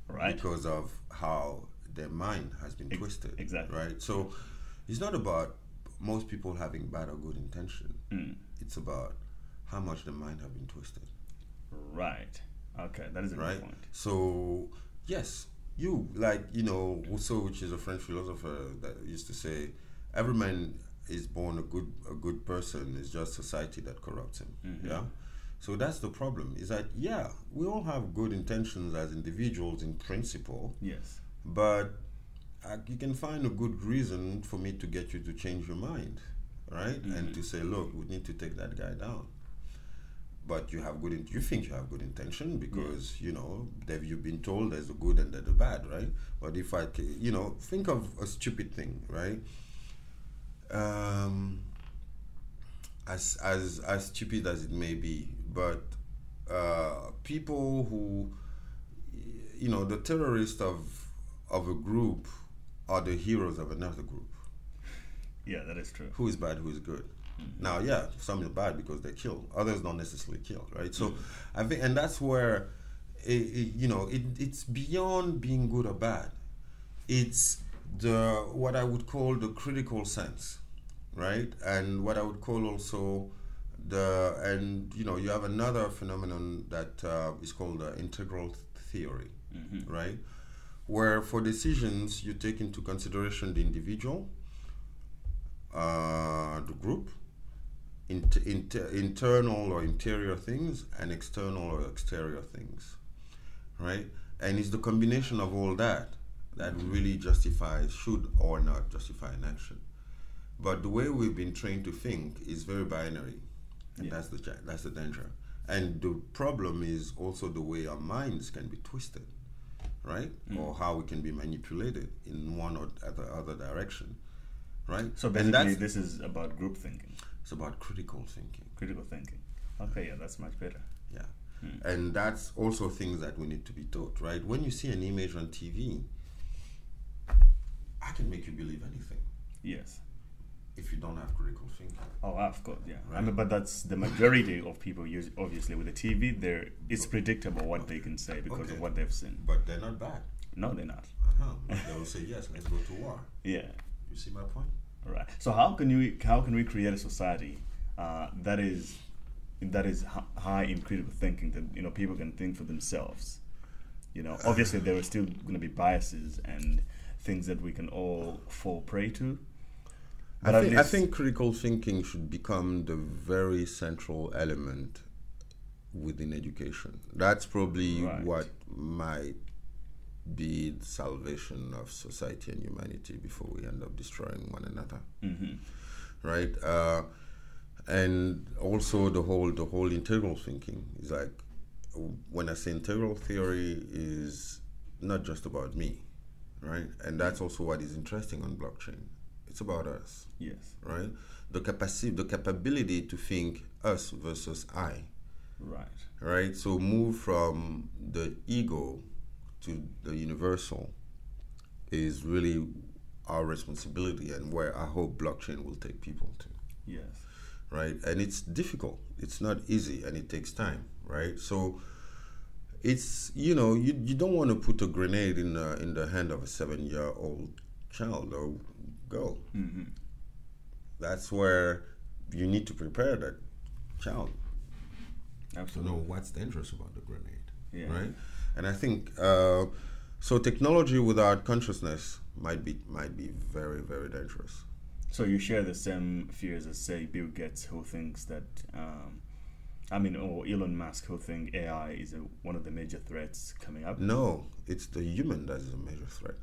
Right. Because of how their mind has been twisted. Exactly. Right? So it's not about most people having bad or good intention. It's about how much the mind have been twisted. Right. Okay, that is a good point. So yes, Rousseau, which is a French philosopher, that used to say, every man is born a good person. It's just society that corrupts him. Yeah. So that's the problem. Is that we all have good intentions as individuals in principle. Yes. But you can find a good reason for me to get you to change your mind, right? And to say, look, we need to take that guy down. But you think you have good intention because you've been told there's the good and there's the bad, right? But if think of a stupid thing, right? As stupid as it may be, but people who, the terrorists of a group are the heroes of another group. Yeah, that is true. Who is bad, who is good? Now, some are bad because they kill. Others don't necessarily kill, right? So I think, and that's where, it's beyond being good or bad. It's what I would call the critical sense, right? And what I would call also you have another phenomenon that is called the integral theory, right? Where for decisions you take into consideration the individual, the group, internal or interior things, and external or exterior things, right? And it's the combination of all that really should or not justify an action. But the way we've been trained to think is very binary, and that's the danger. And the problem is also the way our minds can be twisted, right? Or how we can be manipulated in one or the other direction, right? So basically, this is about group thinking. It's about critical thinking. Critical thinking. Okay, that's much better. Yeah. And that's also things that we need to be taught, right? When you see an image on TV, I can make you believe anything. Yes. If you don't have critical thinking. Oh, of course, yeah. Right. I mean, but that's the majority of people use. Obviously, with the TV, it's predictable what they can say because of what they've seen. But they're not bad. No, they're not. They will say yes. Let's go to war. Yeah. You see my point? All right. So how can we create a society that is high in critical thinking, that people can think for themselves? Obviously there are still going to be biases and things that we can all fall prey to. I think critical thinking should become the very central element within education. That's probably what might be the salvation of society and humanity before we end up destroying one another. Right? And also the whole integral thinking is like, when I say integral theory, is not just about me, right? And that's also what is interesting on blockchain. It's about us. Yes. Right? The capability to think us versus I. Right. Right? So move from the ego to the universal is really our responsibility, and where I hope blockchain will take people to. Yes. Right? And it's difficult. It's not easy, and it takes time, right? So it's, you don't want to put a grenade in the hand of a 7-year-old child or girl. That's where you need to prepare that child. Absolutely. To know what's dangerous about the grenade. Yeah. Right? And I think so technology without consciousness might be very, very dangerous. So you share the same fears as, say, Bill Gates, who thinks that, or Elon Musk, who think AI is one of the major threats coming up? No, it's the human that is a major threat.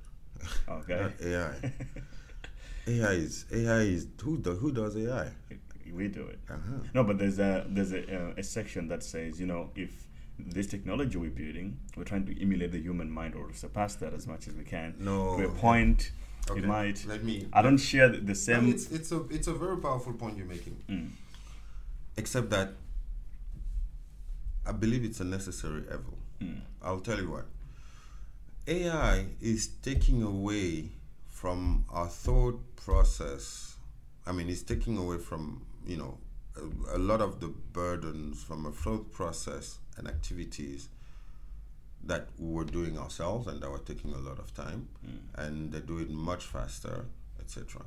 Okay. Not AI. AI is who does AI? We do it. No, but there's a section that says, if this technology we're building, we're trying to emulate the human mind or surpass that as much as we can. No. To a point Okay. It might. Let me. I don't share the same. No, it's a very powerful point you're making. Except that I believe it's a necessary evil. I'll tell you what. AI is taking away from our thought process. I mean, it's taking away from, a lot of the burdens from a thought process and activities that we were doing ourselves and that were taking a lot of time, and they do it much faster, etc.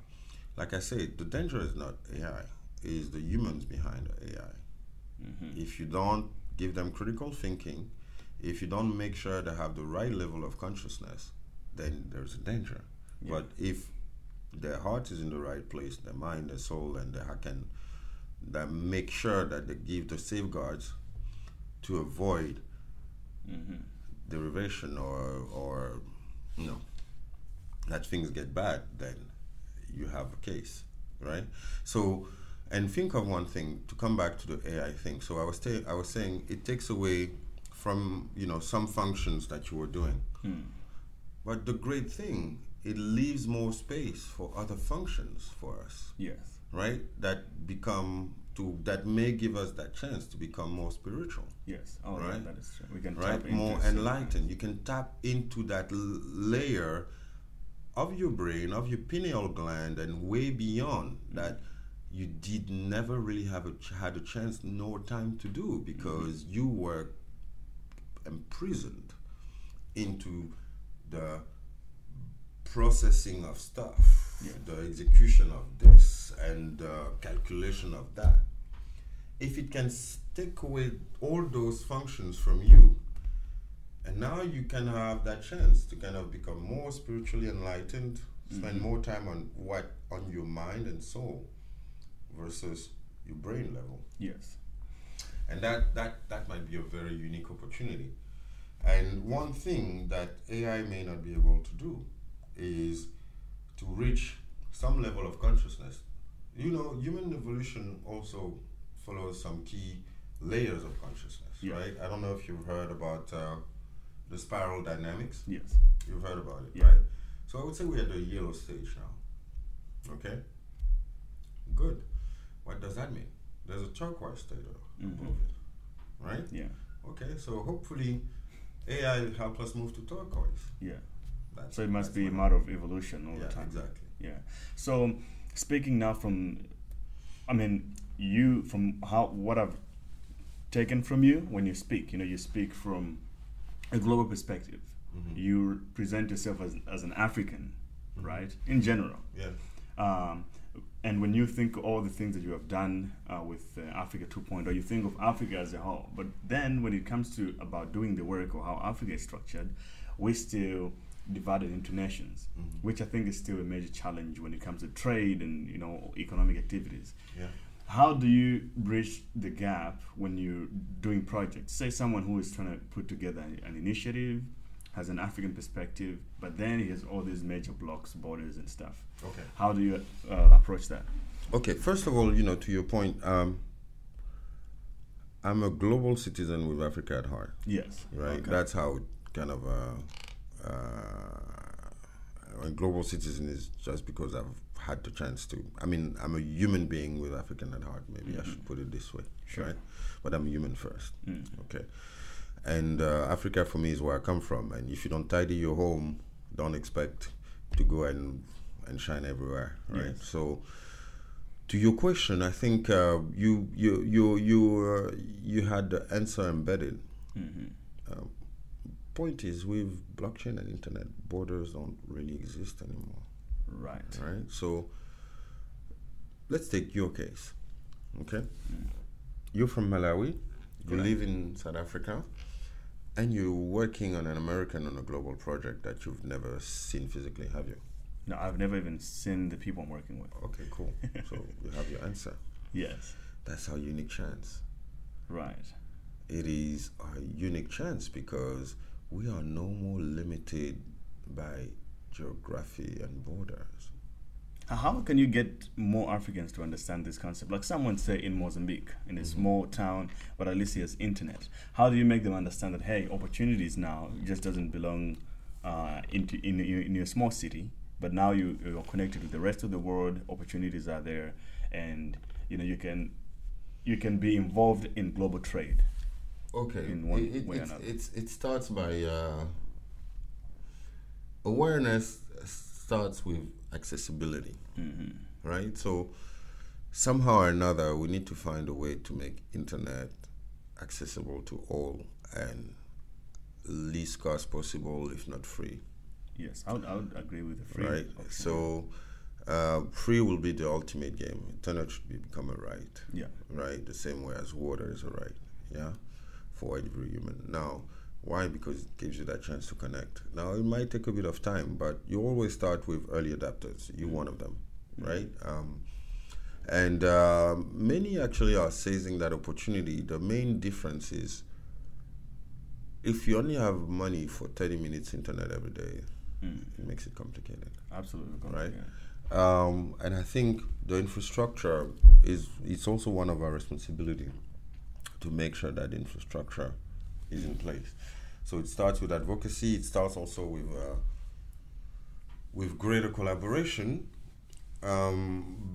Like I said, the danger is not AI, it is the humans behind the AI. If you don't give them critical thinking, if you don't make sure they have the right level of consciousness, then there's a danger. Yeah. But if their heart is in the right place, their mind, their soul, and they make sure that they give the safeguards to avoid derivation or that things get bad, then you have a case, right? So, and think of one thing, to come back to the AI thing. So I was saying it takes away from some functions that you were doing, but the great thing, it leaves more space for other functions for us. Yes. Right? That may give us that chance to become more spiritual. Yes. Oh, right. That is true. We can tap into more enlightened. You can tap into that layer of your brain, of your pineal gland, and way beyond that you did never really had a chance nor time to do, because you were imprisoned into the processing of stuff, the execution of this, and the calculation of that. If it can take away all those functions from you, and now you can have that chance to kind of become more spiritually enlightened, spend more time on your mind and soul versus your brain level. Yes. And that might be a very unique opportunity. And one thing that AI may not be able to do is to reach some level of consciousness. Human evolution also follows some key layers of consciousness, right? I don't know if you've heard about the spiral dynamics. Yes. You've heard about it, right? So I would say we're at the yellow stage now. Okay? Good. What does that mean? There's a turquoise state above it, right? Yeah. Okay, so hopefully AI will help us move to turquoise. Yeah. So it must be a matter of evolution all the time. Exactly. Yeah. So speaking now from what I've taken from you when you speak, you speak from a global perspective. You present yourself as an African, right? In general. Yeah. And when you think of all the things that you have done with Africa 2.0, you think of Africa as a whole. But then when it comes to about doing the work or how Africa is structured, we still divided into nations, which I think is still a major challenge when it comes to trade and economic activities. Yeah. How do you bridge the gap when you're doing projects? Say someone who is trying to put together an initiative, has an African perspective, but then he has all these major blocks, borders and stuff. Okay. How do you approach that? Okay, first of all, to your point, I'm a global citizen with Africa at heart. Yes. Right? Okay. That's how kind of a global citizen is, just because I've had the chance to. I'm a human being with African at heart, maybe I should put it this way. Sure. Right? But I'm a human first. Okay. And Africa for me is where I come from. And if you don't tidy your home, don't expect to go and shine everywhere, right? Yes. So, to your question, I think you had the answer embedded. Point is, with blockchain and internet, borders don't really exist anymore. Right. Right. So, let's take your case. Okay. You're from Malawi. You live in South Africa. And you're working on an American on a global project that you've never seen physically, have you? No, I've never even seen the people I'm working with. Okay, cool. So you have your answer. Yes. That's our unique chance. Right. It is a unique chance because we are no more limited by geography and borders. How can you get more Africans to understand this concept? Like someone say in Mozambique, in a small town, but at least he has internet. How do you make them understand that, hey, opportunities now just doesn't belong in your small city, but now you're connected with the rest of the world. Opportunities are there, and you can be involved in global trade. Okay, in one way or another. It starts by awareness starts with accessibility, right? So somehow or another, we need to find a way to make internet accessible to all and least cost possible, if not free. Yes, I would agree with the free. Right. option. So free will be the ultimate game. Internet should become a right. Yeah. Right. The same way as water is a right. Yeah. For every human. Now, why? Because it gives you that chance to connect. Now, it might take a bit of time, but you always start with early adapters. You're one of them, right? And many actually are seizing that opportunity. The main difference is if you only have money for 30 minutes internet every day, it makes it complicated. Absolutely complicated. Right. And I think the infrastructure it's also one of our responsibility to make sure that infrastructure is in place. So it starts with advocacy. It starts also with greater collaboration. And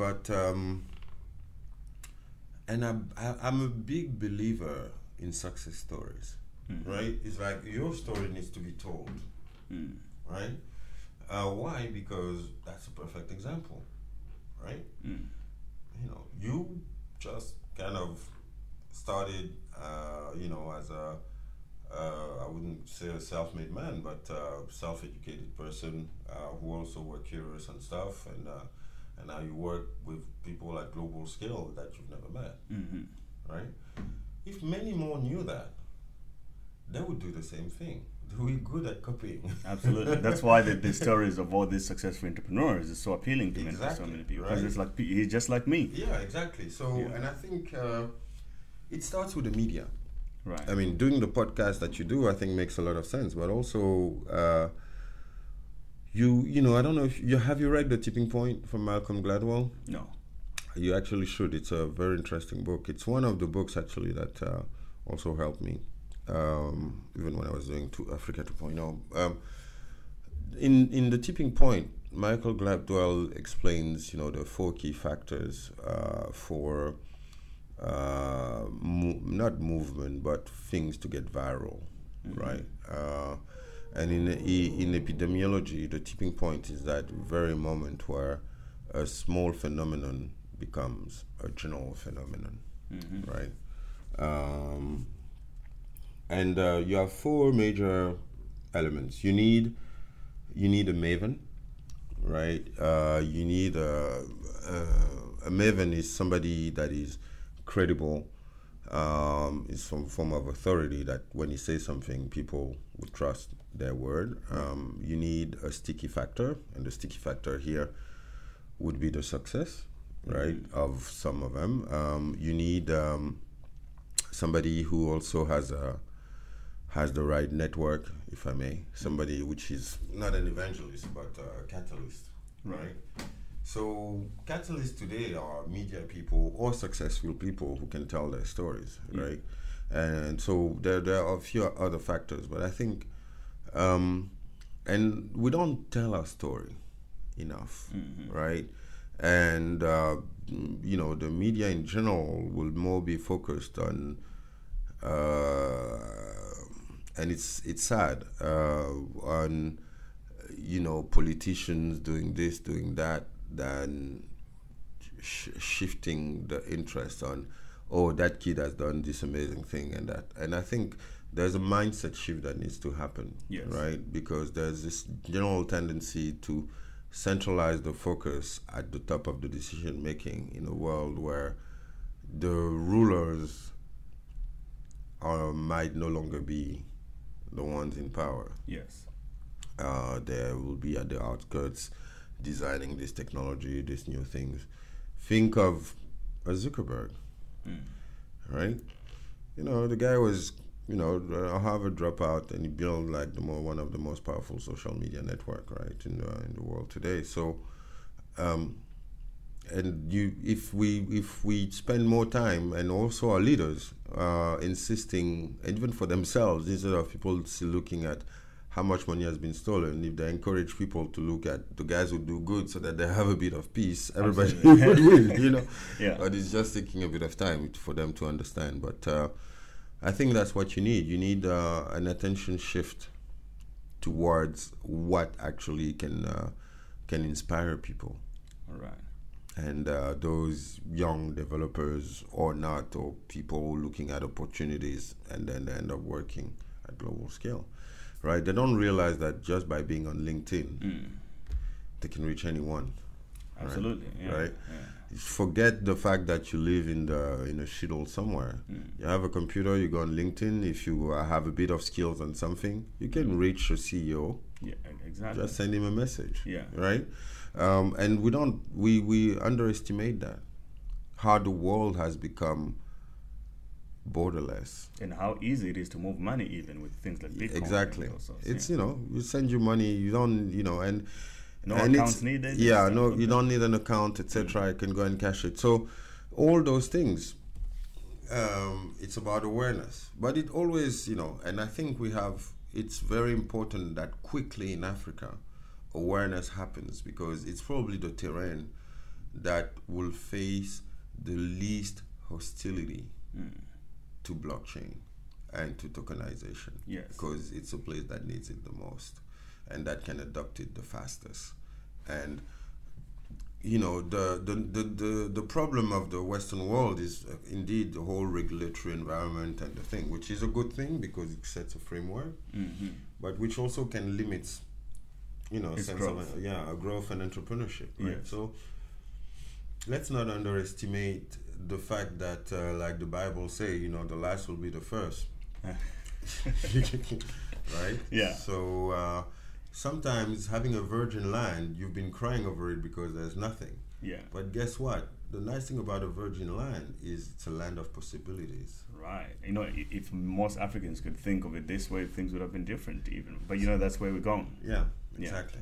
I'm a big believer in success stories, right? It's like your story needs to be told, right? Why? Because that's a perfect example, right? You just kind of started, as a I wouldn't say a self-made man, but self-educated person who also were curious and stuff, and now you work with people at global scale that you've never met, right? If many more knew that, they would do the same thing. We're good at copying. Absolutely. That's why the stories of all these successful entrepreneurs is so appealing to so many people. Right? Because it's like he's just like me. Yeah, exactly. So, and I think it starts with the media. Right. I mean, doing the podcast that you do, I think makes a lot of sense. But also, I don't know if have you read The Tipping Point from Malcolm Gladwell? No. You actually should. It's a very interesting book. It's one of the books actually that also helped me, even when I was doing Africa 2.0. In The Tipping Point, Michael Gladwell explains, the 4 key factors for not movement, but things to get viral, right? And in epidemiology, the tipping point is that very moment where a small phenomenon becomes a general phenomenon, right? And you have 4 major elements. You need a maven, right? You need a maven is somebody that is credible, is some form of authority that when he says something, people would trust their word. You need a sticky factor, and the sticky factor here would be the success, right, of some of them. You need somebody who also has the right network, if I may, somebody which is not an evangelist but a catalyst, right? So catalysts today are media people or successful people who can tell their stories, right? And so there are a few other factors, but I think, and we don't tell our story enough, right? And the media in general will more be focused on, and it's sad, on politicians doing this, doing that, than shifting the interest on, that kid has done this amazing thing and that. And I think there's a mindset shift that needs to happen, right? Because there's this general tendency to centralize the focus at the top of the decision making in a world where the rulers might no longer be the ones in power. Yes. There will be at the outskirts designing this technology, these new things. Think of a Zuckerberg, right? The guy was, a Harvard dropout, and he built like one of the most powerful social media network, right, in the world today. So, if we spend more time, and also our leaders insisting, and even for themselves, instead of people still looking at how much money has been stolen. If they encourage people to look at the guys who do good so that they have a bit of peace, everybody would win, you know. Yeah. But it's just taking a bit of time for them to understand. But I think that's what you need. You need an attention shift towards what actually can inspire people. All right. And those young developers or not, or people looking at opportunities and then they end up working at global scale, right? They don't realize that just by being on LinkedIn, they can reach anyone. Absolutely. Right? Yeah. Right? Yeah. Forget the fact that you live in a shithole somewhere. You have a computer, you go on LinkedIn. If you have a bit of skills on something, you can reach a CEO. Yeah, exactly. Just send him a message. Yeah. Right? And we underestimate that, how the world has become borderless. And how easy it is to move money even with things like Bitcoin. Exactly. Also, it's, you send you money, you don't, and no and accounts needed. Yeah, no, you don't need an account, etc. You can go and cash it. So all those things, it's about awareness. But it always, and I think it's very important that quickly in Africa, awareness happens, because it's probably the terrain that will face the least hostility to blockchain and to tokenization. Yes. Because it's a place that needs it the most and that can adopt it the fastest. And the problem of the Western world is indeed the whole regulatory environment and the thing, which is a good thing because it sets a framework, but which also can limit sense growth. Of growth and entrepreneurship, right? Yes. So let's not underestimate the fact that, like the Bible say, the last will be the first. Right? Yeah. So sometimes having a virgin land, you've been crying over it because there's nothing. Yeah. But guess what? The nice thing about a virgin land is it's a land of possibilities. Right. If most Africans could think of it this way, things would have been different even. But that's where we're going. Yeah, exactly.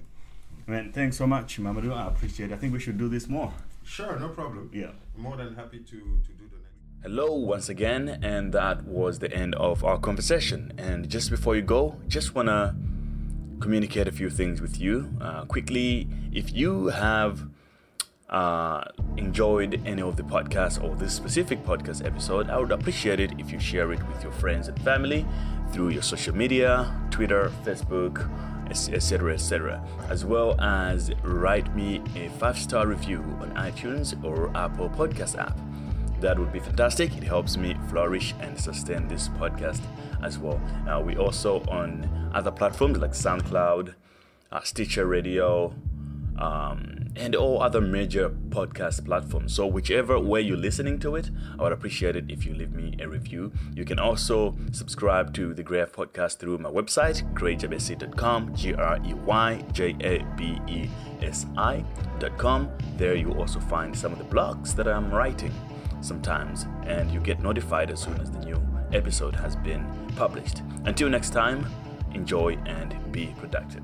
Man, thanks so much, Mamadou. I appreciate it. I think we should do this more. Sure, no problem. Yeah. More than happy to do the next. Hello once again, and that was the end of our conversation. And just before you go, just want to communicate a few things with you quickly. If you have enjoyed any of the podcasts or this specific podcast episode, I would appreciate it if you share it with your friends and family through your social media, Twitter, Facebook, etc., as well as write me a 5-star review on iTunes or Apple Podcast app. That would be fantastic. It helps me flourish and sustain this podcast as well. We also on other platforms like SoundCloud, Stitcher Radio, and all other major podcast platforms. So whichever way you're listening to it, I would appreciate it if you leave me a review. You can also subscribe to the Grey Podcast through my website, greyjabesi.com, greyjabesi.com. There you also find some of the blogs that I'm writing sometimes, and you get notified as soon as the new episode has been published. Until next time, enjoy and be productive.